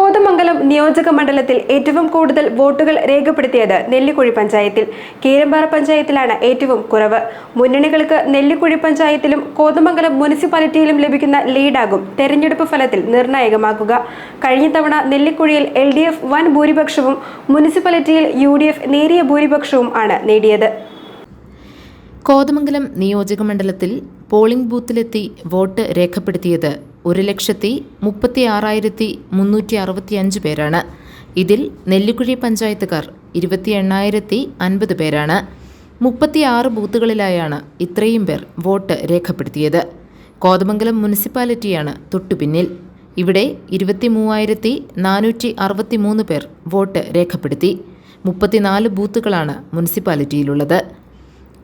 കോതമംഗലം നിയോജക മണ്ഡലത്തിൽ ഏറ്റവും കൂടുതൽ വോട്ടുകൾ രേഖപ്പെടുത്തിയത് നെല്ലിക്കുഴി പഞ്ചായത്തിൽ. കീരമ്പാറ പഞ്ചായത്തിലാണ് ഏറ്റവും കുറവ്. മുന്നണികൾക്ക് നെല്ലിക്കുഴി പഞ്ചായത്തിലും കോതമംഗലം മുനിസിപ്പാലിറ്റിയിലും ലഭിക്കുന്ന ലീഡാകും തെരഞ്ഞെടുപ്പ് ഫലത്തിൽ നിർണായകമാക്കുക. കഴിഞ്ഞ തവണ നെല്ലിക്കുഴിയിൽ LDF വൻ ഭൂരിപക്ഷവും മുനിസിപ്പാലിറ്റിയിൽ UDF നേരിയ ഭൂരിപക്ഷവും ആണ് നേടിയത്. കോതമംഗലം നിയോജകമണ്ഡലത്തിൽ പോളിംഗ് ബൂത്തിലെത്തി വോട്ട് രേഖപ്പെടുത്തിയത് 1,36,365 പേരാണ്. ഇതിൽ നെല്ലിക്കുഴി പഞ്ചായത്തുകാർ 28,050 പേരാണ്. 36 ബൂത്തുകളിലായാണ് ഇത്രയും പേർ വോട്ട് രേഖപ്പെടുത്തിയത്. കോതമംഗലം മുനിസിപ്പാലിറ്റിയാണ് തൊട്ടുപിന്നിൽ. ഇവിടെ 23,463 പേർ വോട്ട് രേഖപ്പെടുത്തി. 34 ബൂത്തുകളാണ് മുനിസിപ്പാലിറ്റിയിലുള്ളത്.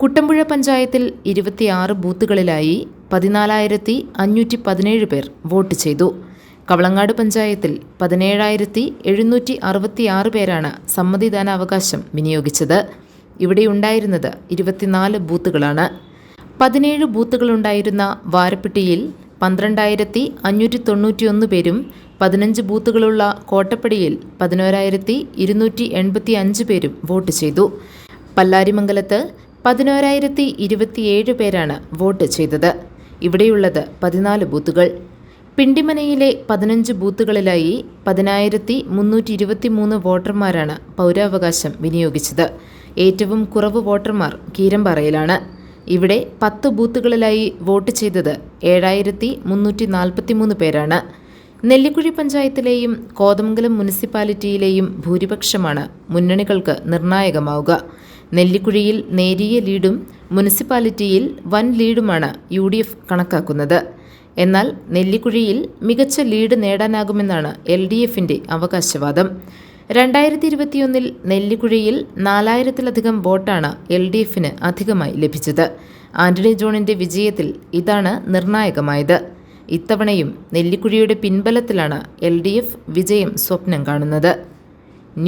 കുട്ടമ്പുഴ പഞ്ചായത്തിൽ 26 ബൂത്തുകളിലായി 14,517 പേർ വോട്ട് ചെയ്തു. കവളങ്ങാട് പഞ്ചായത്തിൽ 17,766 പേരാണ് സമ്മതിദാനാവകാശം വിനിയോഗിച്ചത്. ഇവിടെയുണ്ടായിരുന്നത് 24 ബൂത്തുകളാണ്. 17 ബൂത്തുകളുണ്ടായിരുന്ന വാരപ്പെട്ടിയിൽ 12,591 പേരും 15 ബൂത്തുകളുള്ള കോട്ടപ്പടിയിൽ 11,285 പേരും വോട്ട് ചെയ്തു. പല്ലാരിമംഗലത്ത് 11,027 പേരാണ് വോട്ട് ചെയ്തത്. ഇവിടെയുള്ളത് 14 ബൂത്തുകൾ. പിണ്ടിമനയിലെ 15 ബൂത്തുകളിലായി 10,323 വോട്ടർമാരാണ് പൗരാവകാശം വിനിയോഗിച്ചത്. ഏറ്റവും കുറവ് വോട്ടർമാർ കീരമ്പാറയിലാണ്. ഇവിടെ 10 ബൂത്തുകളിലായി വോട്ട് ചെയ്തത് 7,343 പേരാണ്. നെല്ലിക്കുഴി പഞ്ചായത്തിലെയും കോതമംഗലം മുനിസിപ്പാലിറ്റിയിലെയും ഭൂരിപക്ഷമാണ് മുന്നണികൾക്ക് നിർണായകമാവുക. നെല്ലിക്കുഴിയിൽ നേരിയ ലീഡും മുനിസിപ്പാലിറ്റിയിൽ വൻ ലീഡുമാണ് UDF കണക്കാക്കുന്നത്. എന്നാൽ നെല്ലിക്കുഴിയിൽ മികച്ച ലീഡ് നേടാനാകുമെന്നാണ് LDFന്റെ അവകാശവാദം. 2021 നെല്ലിക്കുഴിയിൽ 4,000-ലധികം വോട്ടാണ് LDFന് അധികമായി ലഭിച്ചത്. ആന്റണി ജോണിന്റെ വിജയത്തിൽ ഇതാണ് നിർണായകമായത്. ഇത്തവണയും നെല്ലിക്കുഴിയുടെ പിൻബലത്തിലാണ് LDF വിജയം സ്വപ്നം കാണുന്നത്.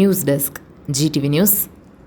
News desk GTV news.